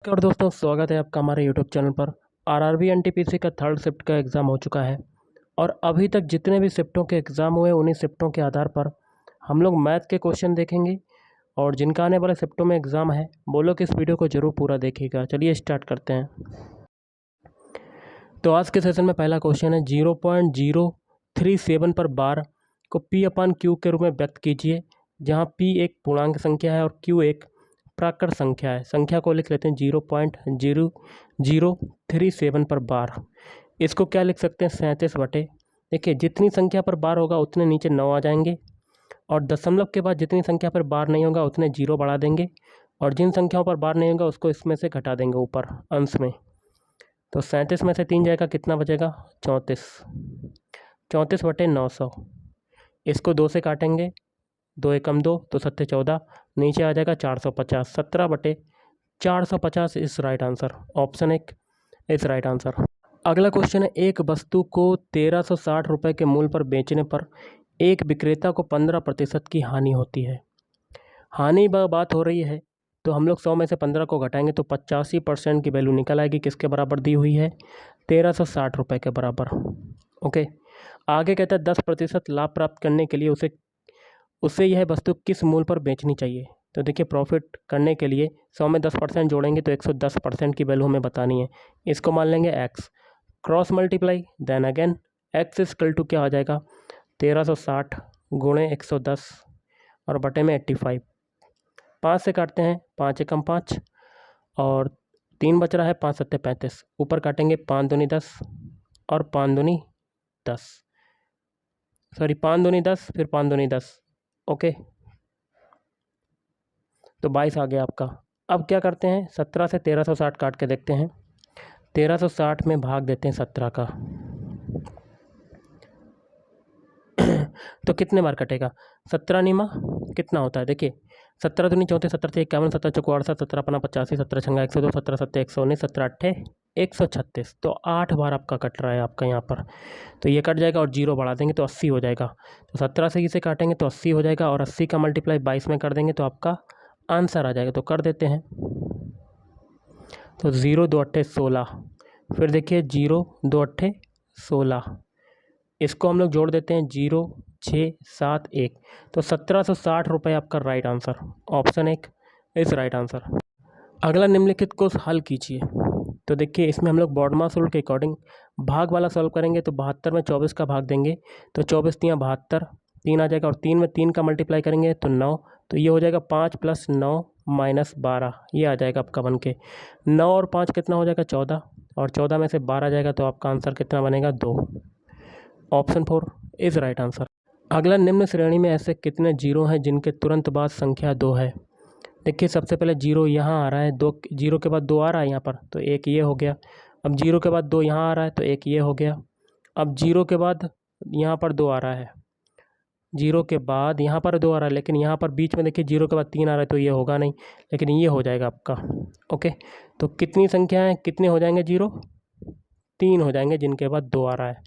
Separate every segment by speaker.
Speaker 1: नमस्कार दोस्तों, स्वागत है आपका हमारे यूट्यूब चैनल पर। आरआरबी एनटीपीसी का थर्ड शिफ्ट का एग्ज़ाम हो चुका है और अभी तक जितने भी शिफ्टों के एग्ज़ाम हुए उन्हीं शिफ्टों के आधार पर हम लोग मैथ के क्वेश्चन देखेंगे। और जिनका आने वाले शिफ्टों में एग्ज़ाम है वो लोग इस वीडियो को ज़रूर पूरा देखिएगा। चलिए स्टार्ट करते हैं। तो आज के सेशन में पहला क्वेश्चन है 0.037 पर बार को P/Q के रूप में व्यक्त कीजिए, जहाँ P एक पूर्णांक संख्या है और Q एक प्राकृत संख्या है। संख्या को लिख लेते हैं 0.0037 पर बार। इसको क्या लिख सकते हैं 37 बटे, देखिए जितनी संख्या पर बार होगा उतने नीचे 9 आ जाएंगे और दशमलव के बाद जितनी संख्या पर बार नहीं होगा उतने 0 बढ़ा देंगे और जिन संख्याओं पर बार नहीं होगा उसको इसमें से घटा देंगे ऊपर अंश में। तो 37 में से 3 जाएगा, कितना बचेगा 34। 34 बटे 900, इसको 2 से काटेंगे, 2 एकम 2 तो 7 14, नीचे आ जाएगा 450। 17 बटे 450 इस राइट आंसर, ऑप्शन 1 इस राइट आंसर। अगला क्वेश्चन है एक वस्तु को 1360 रुपये के मूल्य पर बेचने पर एक विक्रेता को 15% की हानि होती है। हानि बात हो रही है तो हम लोग 100 में से 15 को घटाएंगे तो 85% की वैल्यू निकल आएगी। किसके बराबर दी हुई है 1360 रुपये के बराबर। ओके, आगे कहता है 10% लाभ प्राप्त करने के लिए उसे यह वस्तु किस मूल्य पर बेचनी चाहिए। तो देखिए प्रॉफिट करने के लिए 100 में 10% जोड़ेंगे तो 110% की वैल्यू हमें बतानी है। इसको मान लेंगे x, cross multiply then again x equal to क्या आ जाएगा 1360 गुणे 110 और बटे में 85। 5 से काटते हैं, 5 एकम 5 और 3 बच रहा है, 5 सत्ते 35, ऊपर काटेंगे 5 दूनी 10 और 5 दूनी 10, सॉरी 5 दूनी 10 फिर 5 दूनी 10। ओके, तो 22 आ गया आपका। अब क्या करते हैं 17 से 1360 काट के देखते हैं। 1360 में भाग देते हैं 17 का तो कितने बार कटेगा 17 निमा कितना होता है, देखिए 17 दूनी 34, 17 से 51, 17 चौको 68, 17 अपना 85, 17 छंगा 102, 17 सत्ते 119, 17 अट्ठे 136। तो 8 बार आपका कट रहा है आपका यहाँ पर। तो ये कट जाएगा और 0 बढ़ा देंगे तो 80 हो जाएगा। तो 17 से इसे काटेंगे तो 80 हो जाएगा और 80 का मल्टीप्लाई 22 में कर देंगे तो आपका आंसर आ जाएगा। तो कर देते हैं, तो 0 2 अट्ठे 16, फिर देखिए 0 2 अट्ठे 16, इसको हम लोग जोड़ देते हैं 0 6 7 1, तो 1760 रुपये आपका राइट आंसर, ऑप्शन 1 इस राइट आंसर। अगला निम्नलिखित को हल कीजिए। तो देखिए इसमें हम लोग बॉडमास रूल के अकॉर्डिंग भाग वाला सॉल्व करेंगे तो 72 में 24 का भाग देंगे तो 24 तियाँ 72, 3 आ जाएगा और 3 में 3 का मल्टीप्लाई करेंगे तो 9, तो ये हो जाएगा 5 + 9 - 12, ये आ जाएगा आपका बन के 9 और 5 कितना हो जाएगा 14 और 14 में से 12 जाएगा तो आपका आंसर कितना बनेगा 2, ऑप्शन 4 इज़ राइट आंसर। अगला निम्न श्रेणी में ऐसे कितने जीरो हैं जिनके तुरंत बाद संख्या 2 है। देखिए सबसे पहले 0 यहाँ आ रहा है, 2 0 के बाद 2 आ रहा है यहाँ पर तो एक ये हो गया। अब 0 के बाद 2 यहाँ आ रहा है तो एक ये हो गया। अब 0 के बाद यहाँ पर 2 आ रहा है, 0 के बाद यहाँ पर 2 आ रहा है, लेकिन यहाँ पर बीच में देखिए 0 के बाद 3 आ रहा है तो ये होगा नहीं, लेकिन ये हो जाएगा आपका। ओके, तो कितनी संख्या है, कितने हो जाएंगे 0 3 हो जाएंगे जिनके बाद 2 आ रहा है,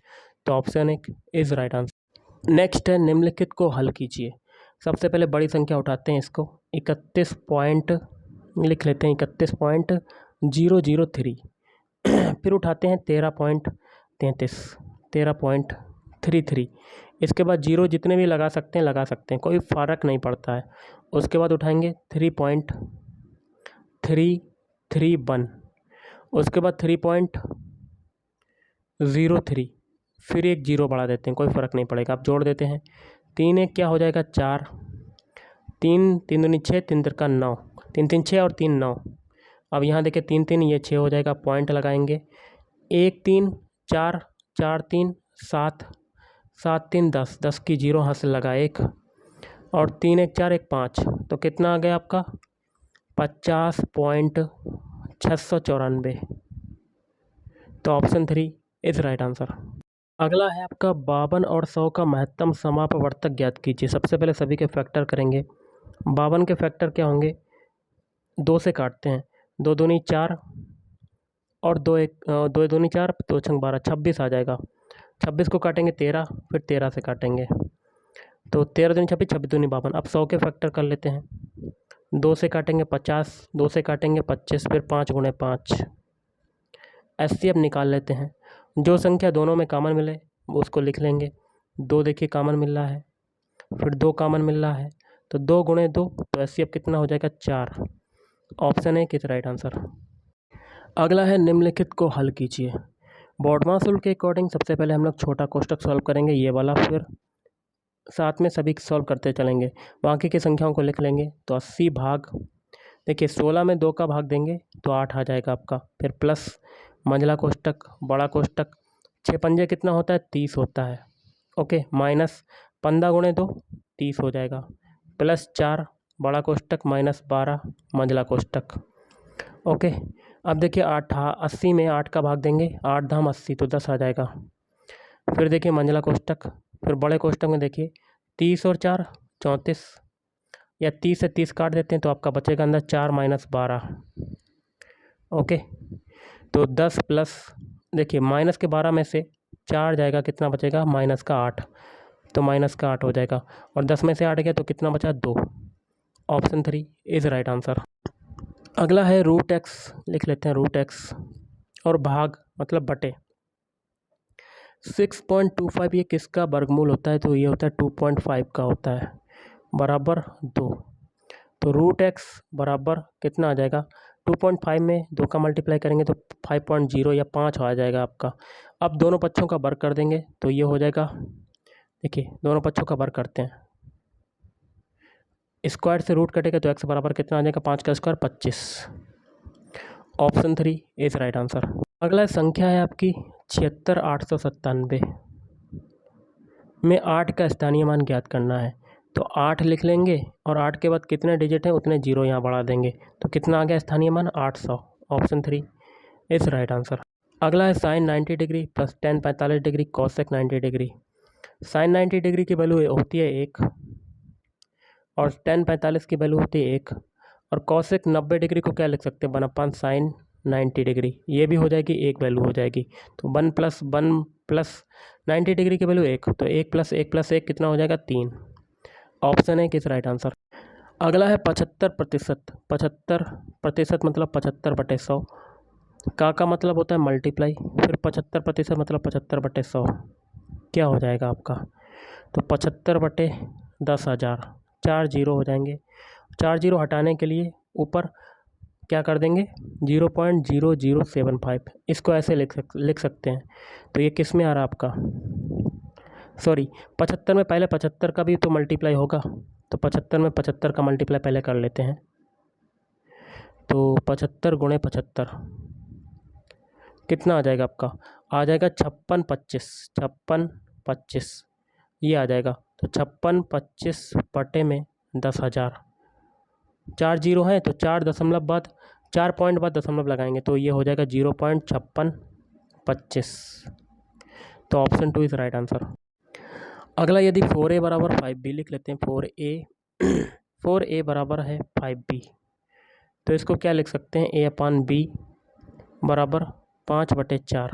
Speaker 1: तो option 1 is right answer. Next है निम्नलिखित को हल कीजिए। सबसे पहले बड़ी संख्या उठाते हैं, इसको 31 पॉइंट लिख लेते हैं 31.003 फिर उठाते हैं 13.33 13.33, इसके बाद 0 जितने भी लगा सकते हैं, कोई फ़र्क नहीं पड़ता है। उसके बाद उठाएंगे 3.331, उसके बाद 3.03, फिर एक 0 बढ़ा देते हैं, कोई फ़र्क नहीं पड़ेगा, आप जोड़ देते हैं 3 1 क्या हो जाएगा 4, 3 3 दूनी 6, 3 तिरका 9, 3 3 6 और 3 9। अब यहाँ देखिए 3 3 ये 6 हो जाएगा, पॉइंट लगाएंगे 1 3 4 4 3 7 7 3 10 10 की 0 हाथ से लगा 1 और 3 1 4 1 5, तो कितना आ गया आपका 50.694, तो ऑप्शन 3 इज़ राइट आंसर। अगला है आपका 52 और 100 का महत्तम समापवर्तक ज्ञात कीजिए। सबसे पहले सभी के फैक्टर करेंगे। 52 के फैक्टर क्या होंगे, 2 से काटते हैं, 2 दूनी 4 और 2 दूनी 4, 2 छंग 12, 26 आ जाएगा। 26 को काटेंगे 13, फिर 13 से काटेंगे तो 13 दूनी 26, 26 दूनी 52। अब 100 के फैक्टर कर लेते हैं, 2 से काटेंगे 50, 2 से काटेंगे 25, फिर 5 गुणे 5। HCF निकाल लेते हैं। जो संख्या दोनों में कॉमन मिले उसको लिख लेंगे। 2 देखिए कॉमन मिल रहा है, फिर 2 कॉमन मिल रहा है, तो 2 गुणे 2, तो HCF कितना हो जाएगा 4। ऑप्शन ए किस राइट आंसर। अगला है निम्नलिखित को हल कीजिए। बोर्डमास रूल के अकॉर्डिंग सबसे पहले हम लोग छोटा कोष्टक सॉल्व करेंगे, ये वाला, फिर साथ में सभी सॉल्व करते चलेंगे, बाकी की संख्याओं को लिख लेंगे। तो 80 भाग, देखिए 16 में 2 का भाग देंगे तो 8 आ जाएगा आपका, फिर प्लस मंझला कोष्टक, बड़ा कोष्टक, 6 पंजे कितना होता है 30 होता है, ओके, माइनस 15 गुणे 2 30 हो जाएगा, प्लस 4 बड़ा कोष्टक, माइनस 12 मंझला कोष्टक, ओके। अब देखिए 80 में 8 का भाग देंगे, 8 धाम 80 तो 10 आ जाएगा। फिर देखिए मंझला कोष्टक, फिर बड़े कोष्टक में देखिए 30 और 4 34, या 30 से 30 काट देते हैं तो आपका बचेगा अंदर 4 माइनस 12, ओके। तो 10 प्लस, देखिए माइनस के 12 में से 4 जाएगा, कितना बचेगा माइनस का 8, तो माइनस का 8 हो जाएगा, और 10 में से 8 गया तो कितना बचा 2। Option 3 is right answer. अगला है रूट एक्स, लिख लेते हैं रूट एक्स, और भाग मतलब बटे 6.25, ये किसका वर्गमूल होता है, तो ये होता है 2.5 का होता है, बराबर 2। तो रूट एक्स बराबर कितना आ जाएगा, 2.5 में 2 का मल्टीप्लाई करेंगे तो 5.0 या 5 आ जाएगा आपका। अब दोनों पक्षों का वर्ग कर देंगे तो ये हो जाएगा, देखिए दोनों पक्षों का वर्ग करते हैं, स्क्वायर से रूट कटेगा तो एक्स बराबर कितना आ जाएगा 5 का square 25। Option 3 is right answer. अगला संख्या है आपकी 76897 में 8 का स्थानीय मान ज्ञात करना है। तो 8 लिख लेंगे और 8 के बाद कितने डिजिट हैं उतने जीरो यहाँ बढ़ा देंगे, तो कितना आ गया स्थानीय मान 800। Option 3 is right answer. अगला है sine 90 degree plus ten 45 degree cosec 90 degree. Sine 90 degree की वैल्यू होती है 1 और टेन 45 की वैल्यू होती है 1, और कॉसेक 90 डिग्री को क्या लिख सकते हैं 1/, साइन 90 डिग्री, ये भी हो जाएगी, एक वैल्यू हो जाएगी, तो 1 प्लस 90 डिग्री की वैल्यू 1, तो 1 प्लस 1 प्लस 1 कितना हो जाएगा 3। ऑप्शन है किस राइट आंसर। अगला है 75%। 75% मतलब 75/100, का मतलब होता है मल्टीप्लाई, फिर 75% मतलब 75/100, क्या हो जाएगा आपका, तो 75/10,000, 4 जीरो हो जाएंगे, 4 जीरो हटाने के लिए ऊपर क्या कर देंगे 0.0075, इसको ऐसे लिख सकते हैं। तो ये किस में आ रहा है आपका, सॉरी 75 में पहले 75 का भी तो मल्टीप्लाई होगा, तो 75 में 75 का मल्टीप्लाई पहले कर लेते हैं, तो 75 गुणे 75 कितना आ जाएगा आपका, आ जाएगा 56/25 ये आ जाएगा, तो 56/25 बटे में 10,000, 4 जीरो हैं तो 4 दशमलव बाद 4 पॉइंट बाद दशमलव लगाएंगे तो ये हो जाएगा 0.5625। तो ऑप्शन 2 इज़ राइट आंसर। अगला यदि 4a बराबर 5b लिख लेते हैं, 4a बराबर है 5b, तो इसको क्या लिख सकते हैं a/b बराबर 5/4,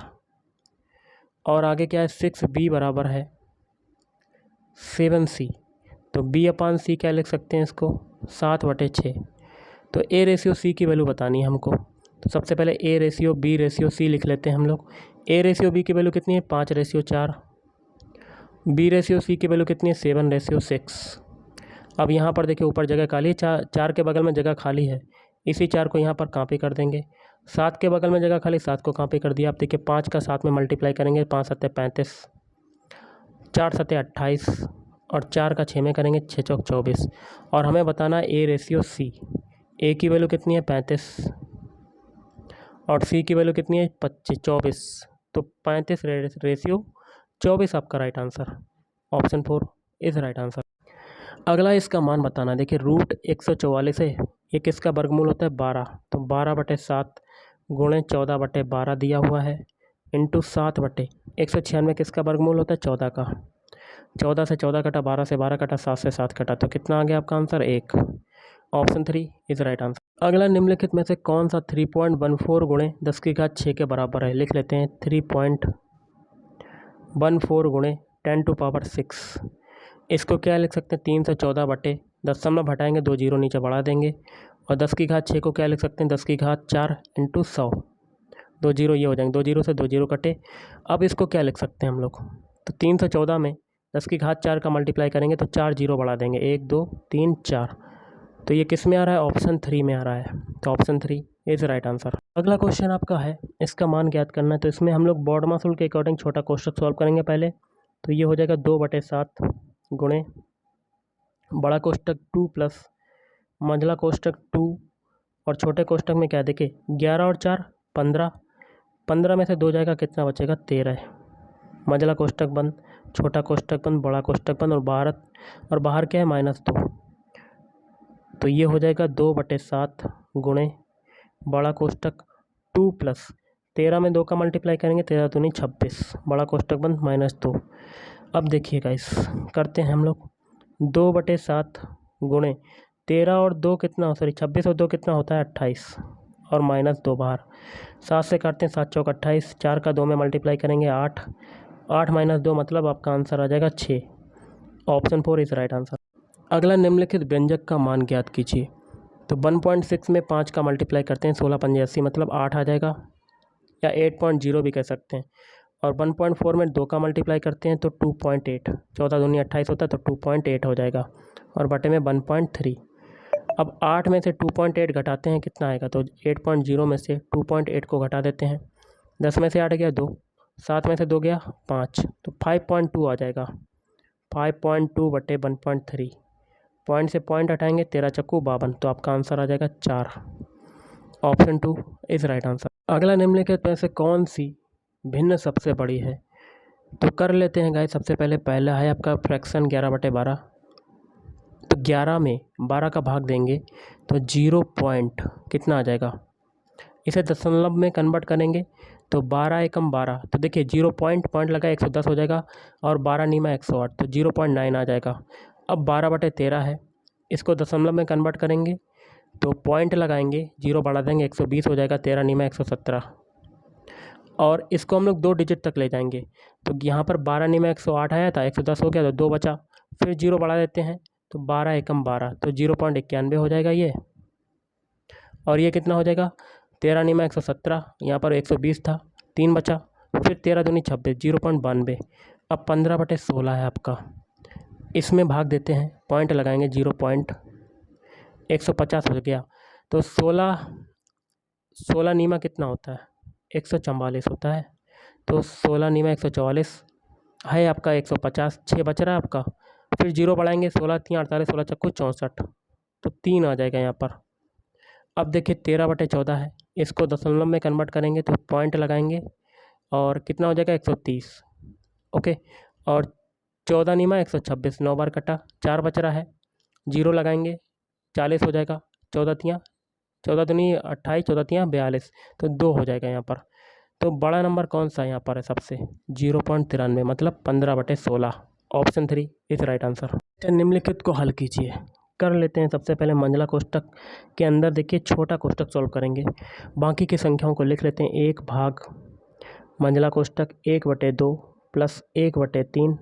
Speaker 1: और आगे क्या है 6b बराबर है 7c, तो b/c क्या लिख सकते हैं इसको 7/6। तो a/c की वैल्यू बतानी है हमको, तो सबसे पहले a/b/c लिख लेते हैं हम लोग। a/b की वैल्यू कितनी है 5/4, b/c की वैल्यू कितनी है 7/6। अब यहाँ पर देखिए ऊपर जगह खाली है, 4 के बगल में जगह खाली है, इसी 4 को यहाँ पर कॉपी कर देंगे। 7 के बगल में जगह खाली, 7 को कॉपी कर दिया। आप देखिए 5 का 7 में मल्टीप्लाई करेंगे, 5 7 35, 4 7 28, और 4 का 6 में करेंगे 6 चौक 24, और हमें बताना है a/c। a की वैल्यू कितनी है 35 और c की वैल्यू कितनी है 24, तो 35/24 आपका right answer. Option 4 is right answer. अगला इसका मान बताना, देखिए रूट 144 है, ये किसका वर्गमूल होता है 12, तो 12/7 गुणे 14/12 दिया हुआ है, इंटू 7/196 किसका वर्गमूल होता है 14 का, 14 से 14 कटा, 12 से 12 कटा, 7 से 7 कटा, तो कितना आ गया आपका answer 1। Option 3 is right answer. अगला निम्नलिखित में से कौन सा 3.14 गुणे 10⁻6 के बराबर है, लिख लेते हैं 3.14 गुणे 10⁻6, इसको क्या लिख सकते हैं 314/10 दशमलव हटाएंगे, 2 जीरो नीचे बढ़ा देंगे और 10 की घात 6 को क्या लिख सकते हैं, 10 की घात 4 इंटू 100, 2 जीरो ये हो जाएंगे, 2 जीरो से 2 जीरो कटे। अब इसको क्या लिख सकते हैं हम लोग, तो 314 में 10 की घात 4 का मल्टीप्लाई करेंगे तो 4 जीरो बढ़ा देंगे, 1 2 3 4, तो ये किस में आ रहा है, ऑप्शन 3 में आ रहा है, तो ऑप्शन 3 इज़ राइट आंसर। अगला क्वेश्चन आपका है, इसका मान ज्ञात करना है। तो इसमें हम लोग बॉडमास रूल के अकॉर्डिंग छोटा कोष्टक सॉल्व करेंगे पहले। तो ये हो जाएगा 2/7 गुणे बड़ा कोष्टक 2 प्लस मंझला कोष्टक 2 और छोटे कोष्टक में क्या देखिए 11 और 4 15, 15 में से 2 जाएगा, कितना बचेगा 13। मंझला कोष्टक बंद, छोटा कोष्टक बंद, बड़ा कोष्टक बंद और बाहर क्या है -2। तो ये हो जाएगा 2/7 गुणे बड़ा कोष्टक 2 प्लस 13 में 2 का मल्टीप्लाई करेंगे, 13 दूनी 26, बड़ा कोष्टक बंद -2। अब देखिएगा इस करते हैं हम लोग 2/7 गुणे 13 और 2 कितना, सॉरी 26 और 2 कितना होता है 28 और -2 बाहर, 7 से काटते हैं, 7 चौक 28, 4 का 2 में मल्टीप्लाई करेंगे 8, 8 -2 मतलब आपका आंसर आ जाएगा 6, ऑप्शन 4 इज़ राइट आंसर। अगला निम्नलिखित व्यंजक का मान ज्ञात कीजिए। तो 1.6 में 5 का मल्टीप्लाई करते हैं, 16 पंजे 80 मतलब 8 आ जाएगा, या 8.0 भी कह सकते हैं। और 1.4 में 2 का मल्टीप्लाई करते हैं तो 2.8, 14 दूनी 28 होता है तो 2.8 हो जाएगा, और बटे में 1.3। अब 8 में से 2.8 घटाते हैं, कितना आएगा, तो 8.0 में से 2.8 को घटा देते हैं, 10 में से 8 गया 2, 7 में से 2 गया 5, तो 5.2 आ जाएगा, 5.2 बटे 1.3, पॉइंट से पॉइंट हटाएंगे, 13 चक्कू 52, तो आपका आंसर आ जाएगा 4, ऑप्शन 2 इज़ राइट आंसर। अगला निम्नलिखित में से कौन सी भिन्न सबसे बड़ी है, तो कर लेते हैं गाइस। सबसे पहला है आपका फ्रैक्शन 11/12, तो 11 में 12 का भाग देंगे तो 0 पॉइंट कितना आ जाएगा, इसे दशमलव में कन्वर्ट करेंगे तो 12 एकम 12, तो देखिए 0 पॉइंट लगा 110 हो जाएगा, और 12 नीमा 108, तो 0.9 आ जाएगा। अब 12/13 है, इसको दशमलव में कन्वर्ट करेंगे तो पॉइंट लगाएंगे, 0 बढ़ा देंगे 120 हो जाएगा, 13 नीमा 117, और इसको हम लोग 2 डिजिट तक ले जाएंगे। तो यहाँ पर 12 नीमा 108 आया था, 110 हो गया तो 2 बचा, फिर 0 बढ़ा देते हैं तो 12 एकम 12, तो 0.91 हो जाएगा ये, और ये कितना हो जाएगा 13 नीमा 117, यहाँ पर 120 था, 3 बचा, फिर 13 दूनी 26, 0.92। अब 15/16 है आपका, इसमें भाग देते हैं, पॉइंट लगाएंगे, 0.150 हो गया, तो 16 नीमा कितना होता है 144 होता है, तो 16 नीमा 144 है आपका 150, 6 बच रहा है आपका, फिर 0 बढ़ाएंगे, 16 3 48, 16 चक्कू 64, तो 3 आ जाएगा यहाँ पर। अब देखिए 13/14 है, इसको दशमलव में कन्वर्ट करेंगे तो पॉइंट लगाएंगे और कितना हो जाएगा 130, ओके, और 14 नीमा 126, 9 बार कटा, 4 बच रहा है, 0 लगाएंगे 40 हो जाएगा, 14 दूनी 28, 14 42, तो 2 हो जाएगा यहाँ पर। तो बड़ा नंबर कौन सा यहाँ पर है सबसे, 0.93 मतलब 15/16, ऑप्शन 3 इज राइट आंसर। निम्नलिखित को हल कीजिए, कर लेते हैं। सबसे पहले मंझला कोष्टक के अंदर देखिए छोटा कोष्टक सॉल्व करेंगे, बाकी की संख्याओं को लिख लेते हैं। 1 भाग मंझला कोष्टक 1/2 प्लस 1/3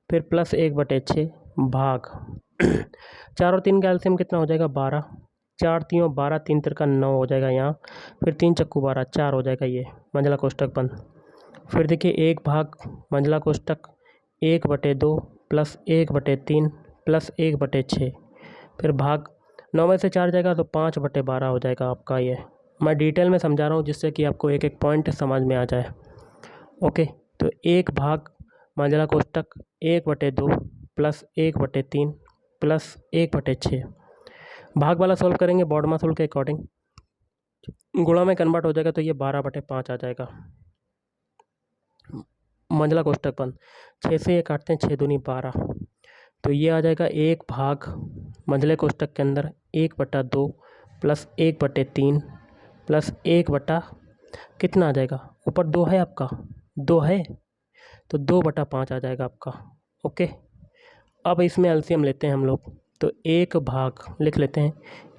Speaker 1: फिर प्लस 1/6 भाग 4 और 3 का एलसीएम कितना हो जाएगा 12, 4 3 12, 3 तिरका 9 हो जाएगा यहाँ, फिर 3 चक्कू 12, 4 हो जाएगा ये मंझला कोष्टक बंद। फिर देखिए 1 भाग मंझला कोष्टक 1/2 प्लस 1/3 प्लस 1/6 फिर भाग 9 में से 4 जाएगा तो 5/12 हो जाएगा आपका ये। मैं डिटेल में समझा रहा हूँ जिससे कि आपको एक एक पॉइंट समझ में आ जाए, ओके। तो 1 भाग मंझला कोष्टक 1/2 प्लस 1/3 प्लस 1/6, भाग वाला सॉल्व करेंगे बॉडमास रूल के अकॉर्डिंग, गुणा में कन्वर्ट हो जाएगा तो ये 12/5 आ जाएगा मंझला कोष्टक बंद। 6 से ये काटते हैं, 6 दूनी 12, तो ये आ जाएगा 1 भाग मंझले कोष्टक के अंदर 1/2 प्लस 1/3 प्लस 1 कितना आ जाएगा, ऊपर 2 है आपका, 2 है तो 2/5 आ जाएगा आपका, ओके। अब इसमें एलसीएम लेते हैं हम लोग, तो 1 भाग लिख लेते हैं,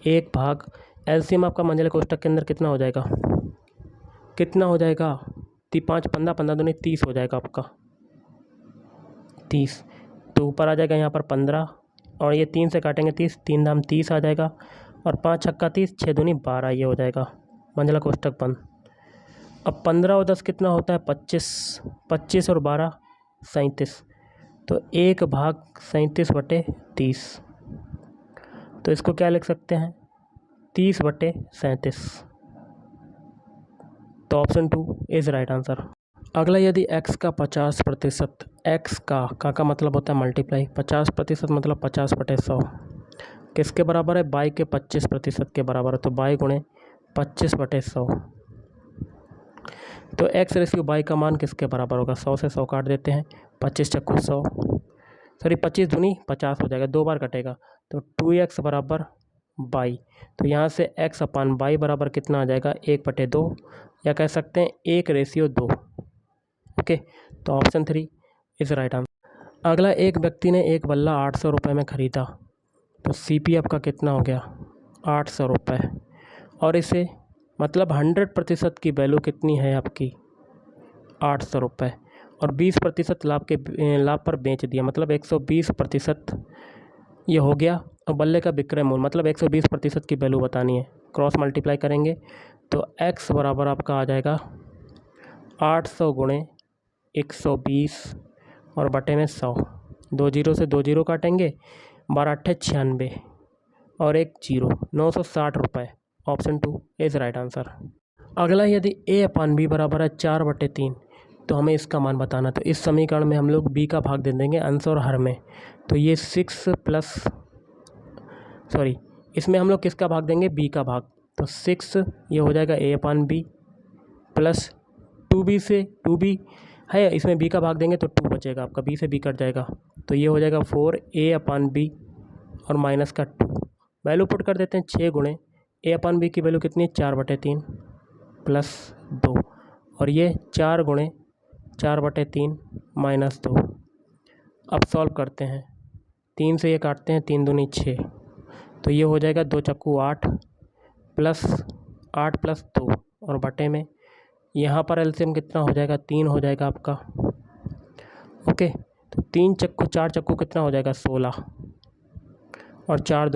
Speaker 1: 1 भाग एलसीएम आपका मंझले कोष्टक के अंदर कितना हो जाएगा, 5 15 15 दूनी 30 हो जाएगा आपका 30, तो ऊपर आ जाएगा यहाँ पर 15 और ये 3 से काटेंगे 30, 3 दाम 30 आ जाएगा और 5 छक्का 30, 6 दूनी 12, ये हो जाएगा। मंझला कोष्टक बंद। अब 15 और 10 कितना होता है 25, 25 और 12 37, तो 1/37/30। तो इसको क्या लिख सकते हैं 30/37। तो ऑप्शन 2 इज़ राइट आंसर। अगला, यदि x का 50%, x का मतलब होता है मल्टीप्लाई, 50% मतलब 50/100 किसके बराबर है, y के 25% के बराबर है। तो y गुणे 25/100। तो x रेशियो y का मान किसके बराबर होगा, 100 से 100 काट देते हैं, 25 चक्कू 100, सॉरी 25 दूनी 50 हो जाएगा, 2 बार कटेगा। तो 2x बराबर y। तो यहाँ से x अपान y बराबर कितना आ जाएगा 1/2, या कह सकते हैं 1:2। ओके, तो ऑप्शन 3 इज़ राइट आंसर। अगला, एक व्यक्ति ने एक बल्ला 800 रुपये में ख़रीदा, तो CP आपका कितना हो गया 800 रुपये, और इसे मतलब 100% की वैल्यू कितनी है आपकी 800 रुपये, और 20% लाभ पर बेच दिया, मतलब 120% ये हो गया। और बल्ले का विक्रय मूल्य मतलब 120% की वैल्यू बतानी है, क्रॉस मल्टीप्लाई करेंगे तो x बराबर आपका आ जाएगा 800 गुणे 120 और बटे में 100, 2 जीरो से 2 जीरो काटेंगे, 12×8 = 96 और 1 जीरो, 960 रुपये। Option 2 is right answer. अगला, यदि a/b बराबर है 4/3, तो हमें इसका मान बताना। तो इस समीकरण में हम लोग b का भाग दे देंगे अंश और हर में। तो ये 6 प्लस इसमें हम लोग किसका भाग देंगे b का भाग, तो 6 ये हो जाएगा a/b प्लस 2b से 2b है, इसमें b का भाग देंगे तो 2 बचेगा आपका, b से b कट जाएगा, तो ये हो जाएगा 4a/b और माइनस का 2, वैल्यू पुट कर देते हैं 6 गुणे a/b की वैल्यू कितनी 4/3 प्लस 2, और ये 4 गुणे 4/3 माइनस 2। अब सॉल्व करते हैं, 3 से ये काटते हैं, 3 दूनी 6, तो ये हो जाएगा 2 चक्कू 8 प्लस 8 प्लस 2 और बटे में यहाँ पर एलसीएम कितना हो जाएगा 3 हो जाएगा आपका। ओके, तो 3 चक्कू 4 चक्कू कितना हो जाएगा 16 और 3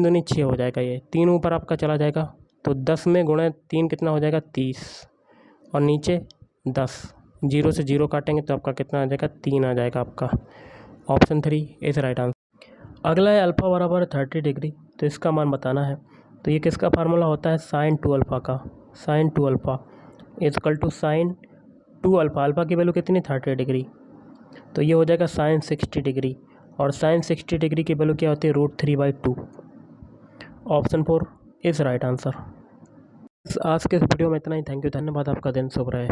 Speaker 1: दूनी 6 हो जाएगा, ये 3 ऊपर आपका चला जाएगा, तो 10 में गुणे 3 कितना हो जाएगा 30 और नीचे 10, 0 से 0 काटेंगे तो आपका कितना आ जाएगा 3 आ जाएगा आपका। Option 3 is right answer. अगला है अल्फ़ा बराबर 30 डिग्री, तो इसका मान बताना है। तो ये किसका फार्मूला होता है sin 2α का, sin 2α equal to sin 2α, alpha की वैल्यू कितनी 30 डिग्री, तो ये हो जाएगा sin 60 डिग्री, और sin 60 डिग्री की वैल्यू क्या होती है √3/2। Option 4 is right answer. आज के इस वीडियो में इतना ही। थैंक यू, धन्यवाद, आपका दिन शुभ रहे।